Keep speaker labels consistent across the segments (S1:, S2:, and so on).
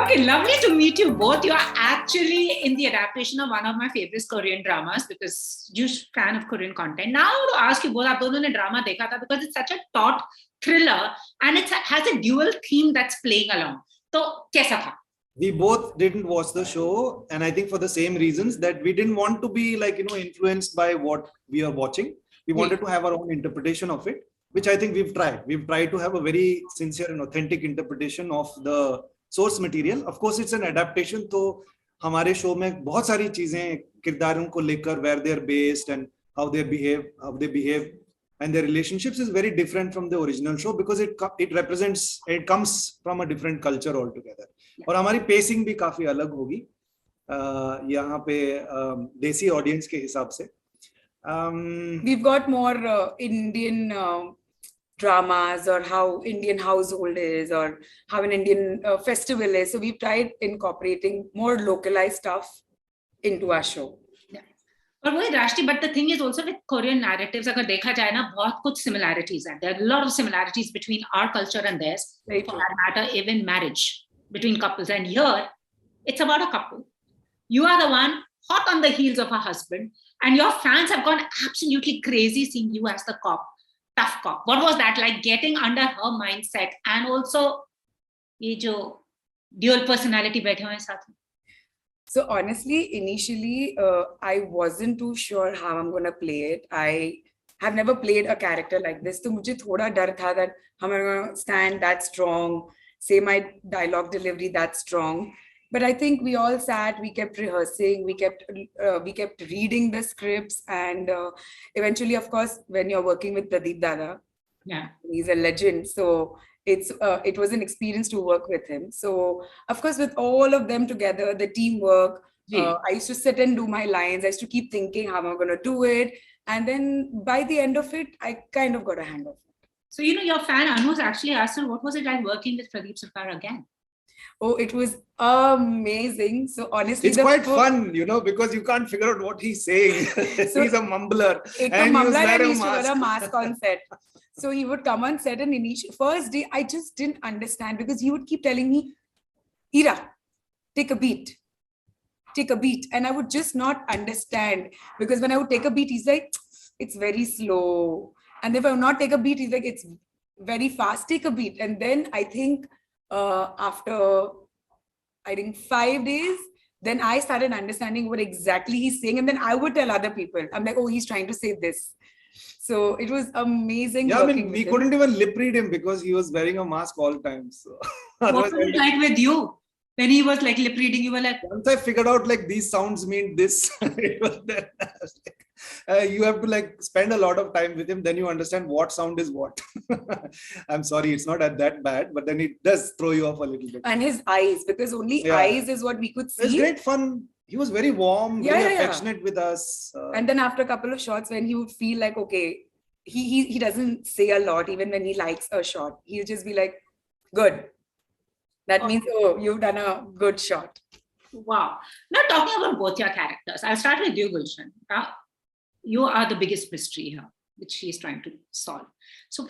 S1: Okay, lovely to meet you both. You are actually in the adaptation of one of my favorite Korean dramas because you're a fan of Korean content. Now I want to ask you both, आप दोनों ने drama देखा था because it's such a taut thriller and it has a dual theme that's playing along. तो कैसा था?
S2: We both didn't watch the show, and I think for the same reasons that we didn't want to be influenced by what we are watching. We wanted to have our own interpretation of it, which I think we've tried. We've tried to have a very sincere and authentic interpretation of the source material. Of course, it's an adaptation. So, हमारे show में बहुत सारी चीजें किरदारों को लेकर where they're based and how they behave, and their relationships is very different from the original show because it comes from a different culture altogether. और हमारी pacing भी काफी अलग होगी यहाँ पे देसी audience के हिसाब से.
S3: We've got more Indian dramas or how Indian household is or how an Indian festival is. So we've tried incorporating more localized stuff into our show.
S1: But वही Drashti, but the thing is also with Korean narratives, अगर देखा जाए ना बहुत कुछ similarities हैं. There are a lot of similarities between our culture and theirs. For that matter, even marriage between couples. And here, it's about a couple. You are the one hot on the heels of a husband, and your fans have gone absolutely crazy seeing you as the cop, tough cop. What was that like, getting under her mindset and also ये जो dual personality बैठे हुए हैं साथ में?
S3: So honestly, initially, I wasn't too sure how I'm going to play it. I have never played a character like this. So मुझे थोड़ा डर था that I'm going to stand that strong, say my dialogue delivery that strong. But I think we all sat, we kept rehearsing, we kept reading the scripts, and eventually, of course, when you're working with Pradeep Dada, he's a legend. So it was an experience to work with him. So of course, with all of them together, the teamwork, I used to sit and do my lines. I used to keep thinking how am I going to do it. And then by the end of it, I kind of got a hang of it.
S1: So, your fan Anu's actually asked her, what was it like working with Pradeep Sarkar again?
S3: Oh, it was amazing. So honestly,
S2: it's quite fun, because you can't figure out what he's saying. So he's a mumbler.
S3: And he used to wear a mask on set. So he would come on set, and first day, I just didn't understand because he would keep telling me, Ira, take a beat. Take a beat. And I would just not understand because when I would take a beat, he's like, it's very slow. And if I would not take a beat, he's like, it's very fast, take a beat. And then I think after 5 days, then I started understanding what exactly he's saying. And then I would tell other people, I'm like, oh, he's trying to say this. So it was amazing.
S2: Yeah, I mean, we couldn't even lip read him because he was wearing a mask all time. So
S1: what was it like with you? When he was like lip reading, you were like...
S2: Once I figured out like these sounds mean this, it was there. You have to spend a lot of time with him, then you understand what sound is what. I'm sorry, it's not that bad, but then it does throw you off a little bit.
S3: And his eyes, because only eyes is what we could see.
S2: It was great fun. He was very warm, very affectionate with us.
S3: And then after a couple of shots, when he would feel like, okay, he doesn't say a lot, even when he likes a shot. He'll just be like, good. That means, oh, you've done a good shot.
S1: Wow. Now talking about both your characters, I'll start with you, Gulshan. You are the biggest mystery here, which he's trying to solve. So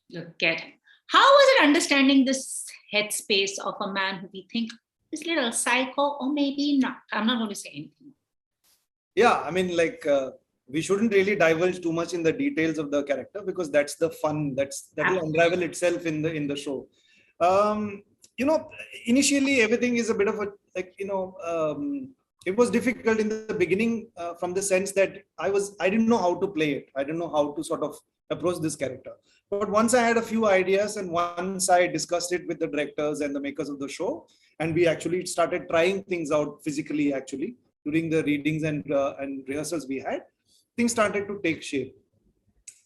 S1: look at him. How was it understanding this headspace of a man who we think is a little psycho or maybe not? I'm not going to say anything.
S2: Yeah, I mean, we shouldn't really divulge too much in the details of the character because that's the fun that will unravel itself in the show. Initially everything is a bit of a it was difficult in the beginning from the sense that I didn't know how to play it. I didn't know how to sort of approach this character. But once I had a few ideas and once I discussed it with the directors and the makers of the show, and we actually started trying things out physically during the readings and rehearsals we had, things started to take shape.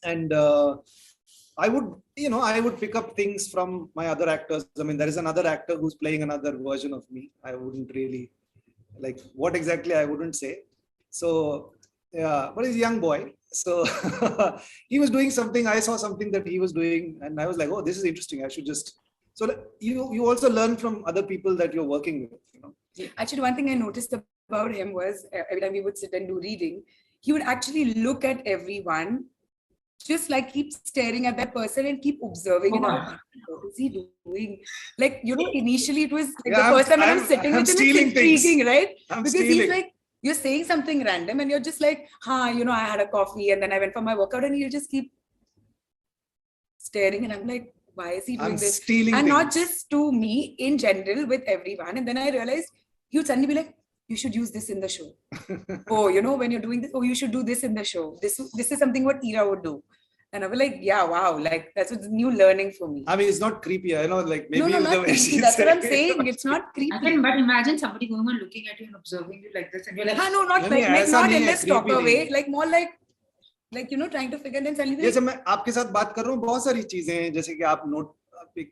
S2: And I would pick up things from my other actors. I mean, there is another actor who's playing another version of me. I wouldn't really what exactly I wouldn't say. So yeah, but he's a young boy. So he was doing something. I saw something that he was doing, and I was like, oh, this is interesting. I should just. So you also learn from other people that you're working with.
S3: Actually, one thing I noticed about him was every time we would sit and do reading, he would actually look at everyone just like keep staring at that person and keep observing. And I'm like, what is he doing? Like, you know, initially it was like the first time when I was sitting with him, it's intriguing, right? Because he's like, you're saying something random and you're just like, you know, I had a coffee and then I went for my workout, and he'll just keep staring. And I'm like, why is he doing this? And not just to me, in general, with everyone. And then I realized he'd suddenly be like, you should use this in the show. Oh, you know, when you're doing this, oh, you should do this in the show. This is something what Ira would do. And I was like, yeah, wow, like that's what's new learning for me.
S2: I mean, it's not creepy. I know, like maybe
S3: no, not creepy. That's what I'm saying. It's not creepy.
S1: But imagine somebody going on looking at you and observing you like this, and you're like,
S3: no, not like not in a stalker way, like more like you know, trying to figure and suddenly.
S2: जैसे मैं आपके साथ बात कर रहा हूँ, बहुत सारी चीजें हैं, जैसे कि आप नोट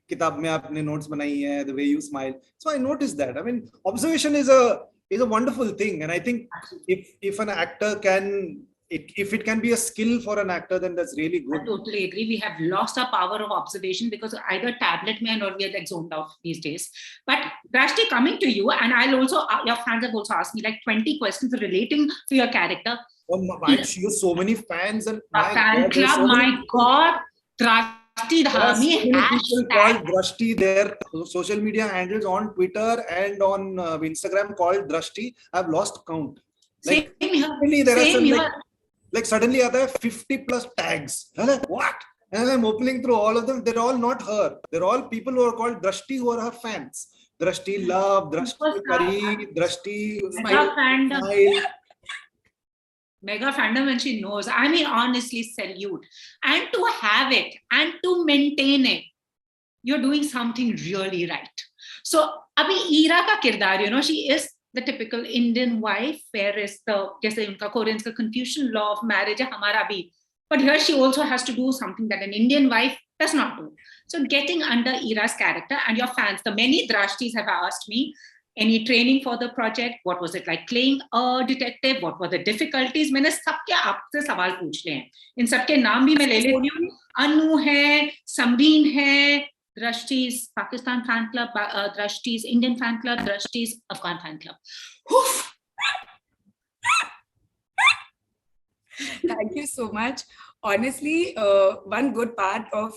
S2: किताब में आपने notes बनाई हैं, the way you smile. So I noticed that. I mean, observation is a wonderful thing, and I think if an actor can. If it can be a skill for an actor, then that's really good.
S1: I totally agree. We have lost our power of observation because either tablet mein or we are like zoned out these days. But Drashti, coming to you, and I'll also, your fans have also asked me like 20 questions relating to your character.
S2: Oh my, she has so many fans and
S1: fan club. So my God, Drashti Dhami.
S2: People called Drashti. Their social media handles on Twitter and on Instagram called Drashti. I've lost count. Like,
S1: same here.
S2: Like suddenly there are 50 plus tags. I'm like, what? And I'm opening through all of them. They're all not her. They're all people who are called Drashti, who are her fans. Drashti Love, Drashti Kari, Drashti Smile.
S1: Mega fandom, and she knows. I mean, honestly, salute. And to have it and to maintain it, you're doing something really right. So, abhi Ira ka kirdar, you know, she is the typical Indian wife, where is the, jaise unka Koreans ka confusion, law of marriage hai hamara bhi. But here she also has to do something that an Indian wife does not do. So getting under Ira's character, and your fans, the many Drashtis have asked me, any training for the project? What was it like playing a detective? What were the difficulties? मैंने सबके आपसे सवाल पूछ लिए हैं. इन सबके नाम भी मैं ले लेती हूँ. अनु है, समरीन है, Drashti's Pakistan fan club, Drashti's Indian fan club, Drashti's Afghan fan club.
S3: Thank you so much. Honestly, one good part of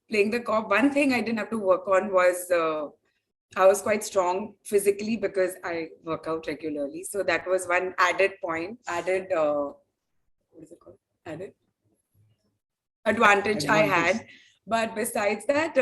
S3: playing the cop, one thing I didn't have to work on was I was quite strong physically because I work out regularly. So that was one added point, what is it called? Added advantage I had. But besides that,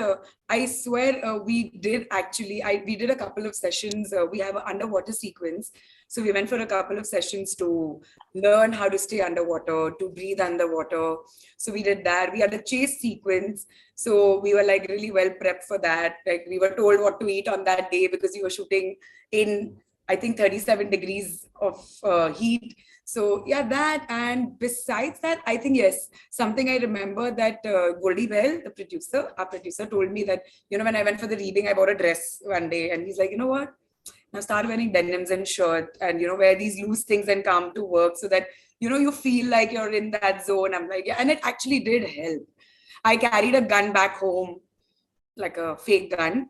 S3: I swear we did a couple of sessions. We have an underwater sequence. So we went for a couple of sessions to learn how to stay underwater, to breathe underwater. So we did that. We had a chase sequence. So we were like really well prepped for that. Like we were told what to eat on that day because we were shooting in, I think, 37 degrees of heat. So yeah, that. And besides that, I think, yes, something I remember that Goldie Behl, our producer told me that, you know, when I went for the reading, I bought a dress one day and he's like, you know what, now start wearing denims and shirt and, you know, wear these loose things and come to work so that, you know, you feel like you're in that zone. I'm like, yeah, and it actually did help. I carried a gun back home, like a fake gun.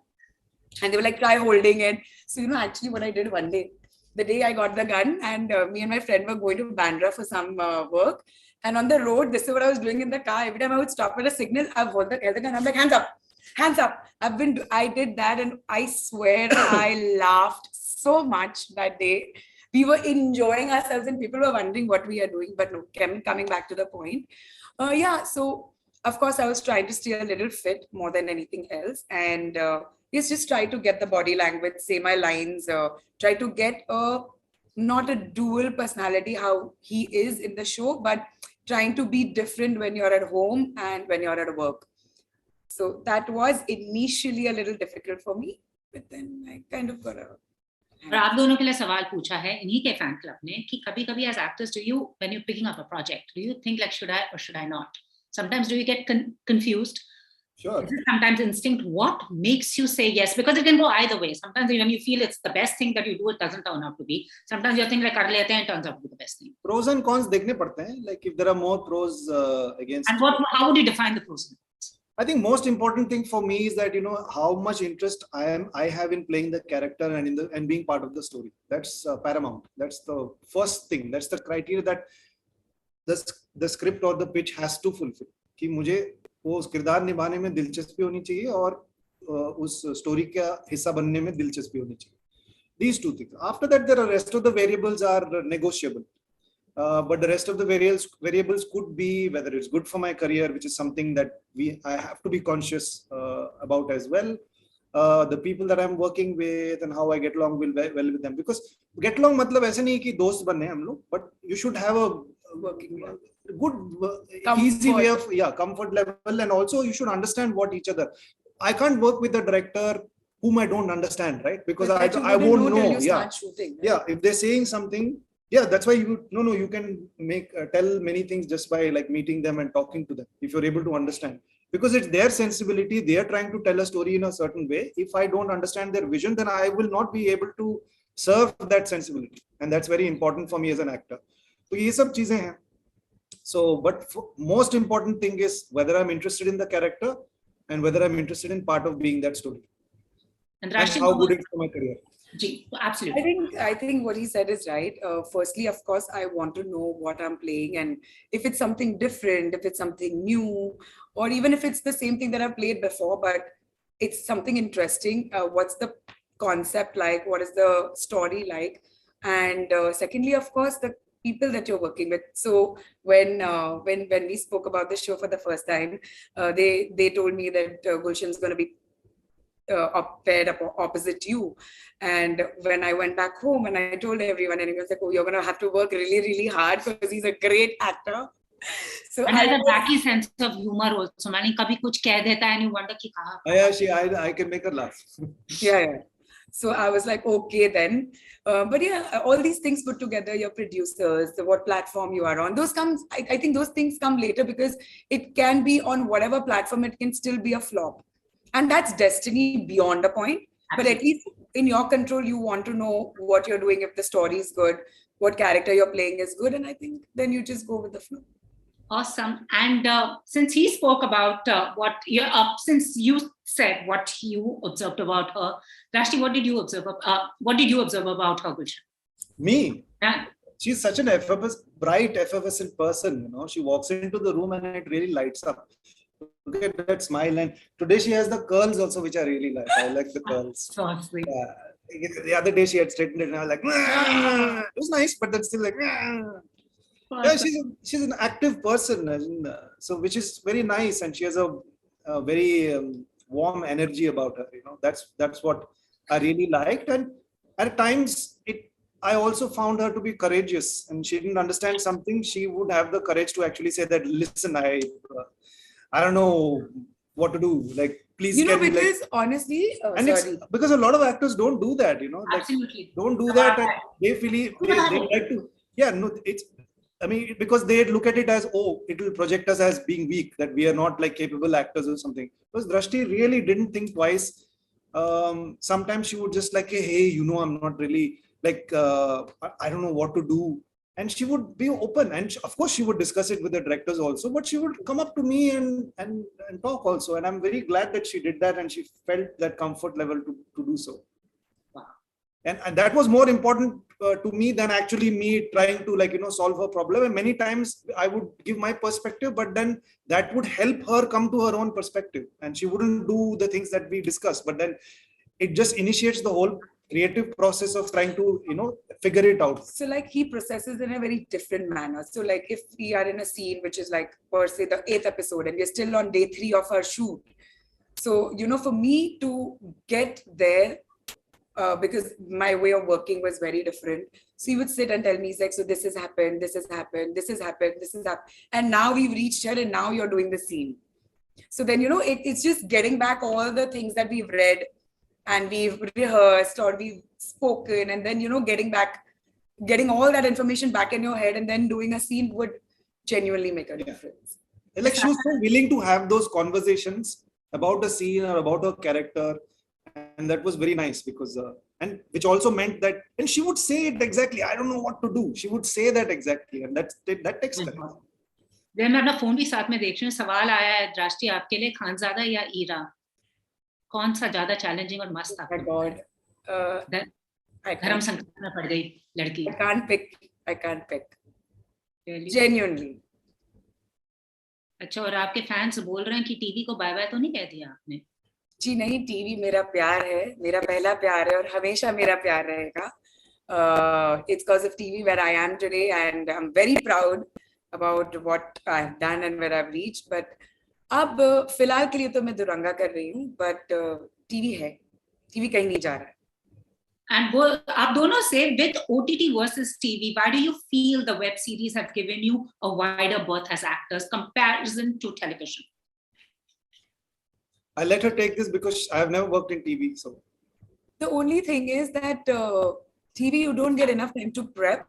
S3: And they were like, try holding it. So, you know, actually what I did one day, the day I got the gun, and me and my friend were going to Bandra for some work. And on the road, this is what I was doing in the car. Every time I would stop at a signal, I would hold the gun. I'm like, hands up. I did that, and I swear I laughed so much that day. We were enjoying ourselves, and people were wondering what we are doing. But no, coming back to the point. Yeah, so of course, I was trying to stay a little fit more than anything else. And just try to get the body language, say my lines, try to get not a dual personality, how he is in the show, but trying to be different when you're at home and when you're at work. So that was initially a little difficult for me, but then I kind of got a...
S1: और आप दोनों के लिए सवाल पूछा है इन्हीं के फैन क्लब ने कि कभी-कभी as actors, do you, when you're picking up a project, do you think like, should I or should I not? Sometimes do you get confused?
S2: Sure.
S1: Sometimes instinct. What makes you say yes? Because it can go either way. Sometimes when you feel it's the best thing that you do, it doesn't turn out to be. Sometimes you think like kar lete hain, it turns out to be the best thing.
S2: Pros and cons dekhne padte hain. Like if there are more pros against.
S1: And how would you define the pros and cons?
S2: I think most important thing for me is that, you know, how much interest I have in playing the character and being part of the story. That's paramount. That's the first thing. That's the criteria that the script or the pitch has to fulfill. कि मुझे वो उस किरदार निभाने में दिलचस्पी होनी चाहिए और उस स्टोरी का हिस्सा बनने में दिलचस्पी होनी चाहिए. These two things. After that, the rest of the variables are negotiable. But the rest of the variables could be whether it's good for my career, which is something that I have to be conscious about as well. The people that I'm working with and how I get along well with them. Because get along matlab aise nahi ki dost banne hum log, but you should have a good easy way of comfort level, and also you should understand what each other. I can't work with a director whom I don't understand, right? Because I won't know. Shooting, right? Yeah, if they're saying something, that's why you can tell many things just by like meeting them and talking to them if you're able to understand. Because it's their sensibility, they are trying to tell a story in a certain way. If I don't understand their vision, then I will not be able to serve that sensibility, and that's very important for me as an actor. So ये सब चीजें हैं. So, but most important thing is whether I'm interested in the character and whether I'm interested in part of being that story. And how good it's for my career.
S1: Absolutely.
S3: I think what he said is right. Firstly, of course, I want to know what I'm playing, and if it's something different, if it's something new, or even if it's the same thing that I've played before, but it's something interesting. What's the concept like? What is the story like? And secondly, of course, the people that you're working with. So when we spoke about the show for the first time, they told me that Gulshan's going to be paired up opposite you. And when I went back home and I told everyone, and everyone was like, oh, you're going to have to work really, really hard because he's a great actor. So
S1: and has a wacky sense of humor also. Mani kabhi kuch keh deta hai and you wonder ki kaha.
S2: I can make her laugh.
S3: Yeah. So I was like, okay then. But yeah, all these things put together, your producers, what platform you are on, those comes, I think those things come later because it can be on whatever platform, it can still be a flop. And that's destiny beyond a point. Absolutely. But at least in your control, you want to know what you're doing, if the story is good, what character you're playing is good. And I think then you just go with the flow.
S1: Awesome. And since he spoke about since you said what you observed about her, Drashti, what did you observe about her, Gulshan?
S2: Me?
S1: Yeah.
S2: She's such an bright, effervescent person. She walks into the room and it really lights up. Look at that smile. And today she has the curls also, which I really like. I like the curls.
S1: So sweet.
S2: The other day she had straightened it and I was like, it was nice, but that's still like, yeah, she's an active person, so which is very nice, and she has a very warm energy about her. That's what I really liked, and at times I also found her to be courageous, and she didn't understand something. She would have the courage to actually say that, listen, I don't know what to do. Like, please.
S3: Because honestly,
S2: because a lot of actors don't do that.
S1: Absolutely.
S2: Don't do that, and they feel they like to. Yeah, no, because they look at it as, it will project us as being weak, that we are not like capable actors or something. Because Drashti really didn't think twice. Sometimes she would just like, hey, I'm not really like, I don't know what to do. And she would be open. And of course, she would discuss it with the directors also, but she would come up to me and talk also. And I'm very glad that she did that and she felt that comfort level to do so. And that was more important to me than actually me trying to solve her problem. And many times I would give my perspective, but then that would help her come to her own perspective. And she wouldn't do the things that we discussed, but then it just initiates the whole creative process of trying to, figure it out.
S3: So like he processes in a very different manner. So like if we are in a scene, which is like per se the 8th episode and we're still on day 3 of our shoot. So, for me to get there, because my way of working was very different. So he would sit and tell me, he's like, so this has happened, this has happened, this has happened, this has happened. And now we've reached here and now you're doing the scene. So then, it's just getting back all the things that we've read and we've rehearsed or we've spoken, and then, getting all that information back in your head and then doing a scene would genuinely make a difference.
S2: Like she was so willing to have those conversations about the scene or about her character. And that was very nice because, and which also meant that, and she would say it exactly, I don't know what to do. She would say that exactly. And that takes courage.
S1: मैं अपना phone भी साथ में देख रही हूँ. सवाल आया है दृष्टि आपके लिए, खानजादा या ईरा, कौन सा ज्यादा चैलेंजिंग और मस्त था?
S3: My God,
S1: धर्म संकट में पड़ गई लड़की.
S3: I can't pick.
S1: Really?
S3: Genuinely.
S1: अच्छा, और आपके फैंस बोल रहे हैं कि टीवी को बाय बाय तो नहीं कह दिया आपने?
S3: जी नहीं, टीवी मेरा प्यार है, मेरा पहला प्यार है और हमेशा मेरा प्यार रहेगा. It's because of TV where I am today, and I'm very proud about what I've done and where I've reached. But अब फिलहाल के लिए तो मैं दुरंगा कर रही हूँ, but टीवी है, टीवी कहीं नहीं जा रहा है.
S1: And आप दोनों से with OTT versus TV, why do you feel the web series have given you a wider berth as actors comparison to television?
S2: I let her take this because I have never worked in TV. So
S3: the only thing is that TV, you don't get enough time to prep.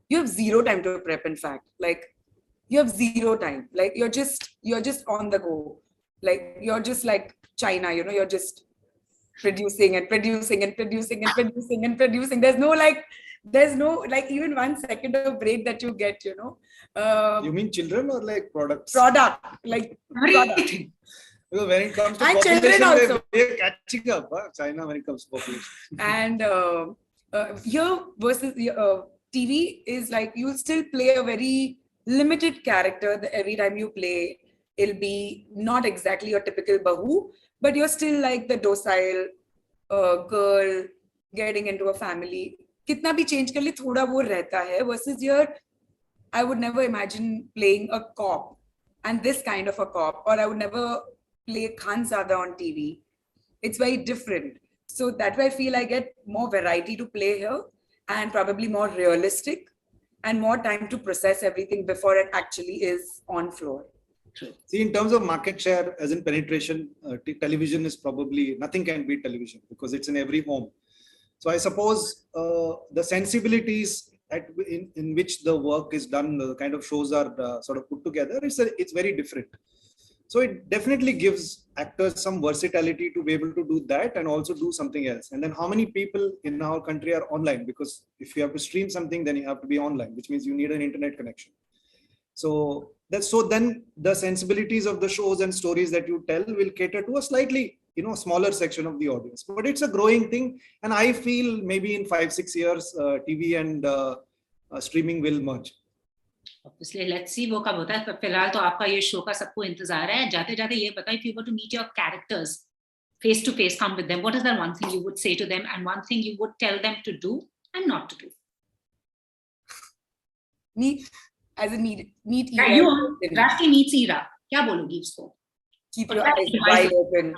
S3: You have zero time to prep. In fact, like you have zero time. Like you're just on the go. Like you're just like China. You know, you're just producing and producing and producing and producing and producing. There's no like even 1 second of break that you get. You know.
S2: You mean children or like products?
S3: Product, like product.
S2: Because when it comes to
S3: and
S2: population,
S3: children also.
S2: they're catching up, China, when it comes to population.
S3: And here versus TV is like you still play a very limited character. Every time you play, it'll be not exactly your typical bahu, but you're still like the docile girl getting into a family. Kitna bhi change kar le, thoda wo rehta hai. Versus here, I would never imagine playing a cop and this kind of a cop, or I would never play Khanzada on TV. It's very different. So that way I feel I get more variety to play here and probably more realistic and more time to process everything before it actually is on floor.
S2: See, in terms of market share, as in penetration, television is probably, nothing can beat television because it's in every home. So I suppose the sensibilities in which the work is done, the kind of shows are sort of put together, it's very different. So it definitely gives actors some versatility to be able to do that and also do something else. And then how many people in our country are online? Because if you have to stream something, then you have to be online, which means you need an internet connection. So then the sensibilities of the shows and stories that you tell will cater to a slightly, smaller section of the audience. But it's a growing thing. And I feel maybe in 5-6 years, TV and streaming will merge.
S1: Obviously, let's see वो कब होता है. पर फिलहाल तो आपका ये show का सबको इंतजार है. जाते जाते ये बताइए, if you were to meet your characters face to face, come with them, what is that one thing you would say to them and one thing you would tell them to do and not to do?
S3: Meet Ira.
S1: Drashti meets Ira. क्या बोलोगी उसको?
S3: Keep your eyes wide open.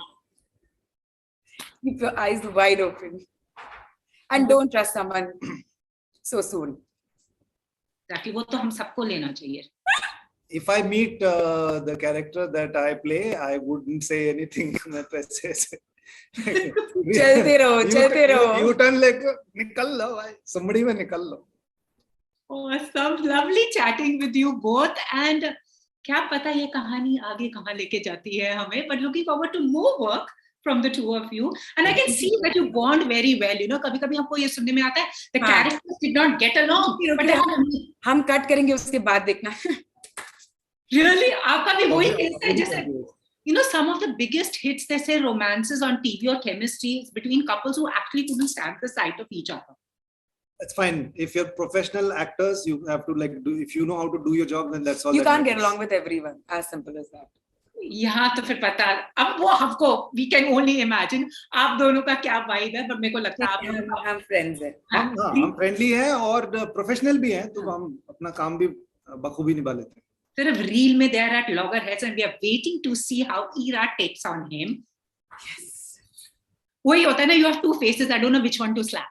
S3: Keep your eyes wide open. And don't trust someone so soon.
S1: Exactly, वो तो हम सबको लेना चाहिए.
S2: If I meet the character that I play, I wouldn't say anything.
S3: चलते रहो.
S2: You turn like निकल लो भाई, somebody में निकल लो.
S1: Oh, some lovely chatting with you both, and क्या पता ये कहानी आगे कहाँ लेके जाती है हमें. But looking forward to more work from the two of you, and I can see that you bond very well. कभी-कभी हमको ये सुनने में आता है the characters did not get along.
S3: हम कट करेंगे उसके बाद देखना.
S1: Really, आपका भी वही केस है जैसे some of the biggest hits, they say romances on TV or chemistry is between couples who actually couldn't stand the sight of each other.
S2: That's fine. If you're professional actors, you have to if you know how to do your job, then that's all.
S3: You can't get along with everyone. As simple as that.
S1: यहाँ तो फिर पता अब वो हमको we can only imagine आप दोनों का क्या वाइब है. पर मेरे को लगता है आप
S3: हम फ्रेंड्स हैं.
S2: हम फ्रेंडली हैं और प्रोफेशनल भी हैं, तो हम अपना काम भी बखूबी निभा लेते हैं.
S1: सिर्फ रील में they are at loggerheads and we are waiting to see how Ira takes on him.
S3: Yes.
S1: वही होता है ना, you have two faces, I don't know which one to slap.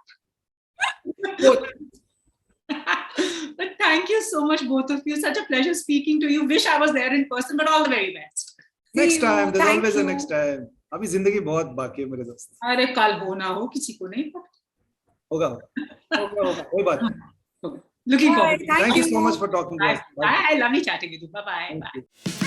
S1: But thank you so much, both of you. Such a pleasure speaking to you. Wish I was there in person, but all the very best.
S2: Next time, there's always a next time. अभी जिंदगी बहुत बाकी है मेरे दोस्त.
S1: अरे कल हो ना हो किसी को नहीं पता.
S2: होगा. कोई बात नहीं.
S1: Looking forward.
S2: Thank you so much for talking to us.
S1: Bye. Lovely chatting with you. Bye.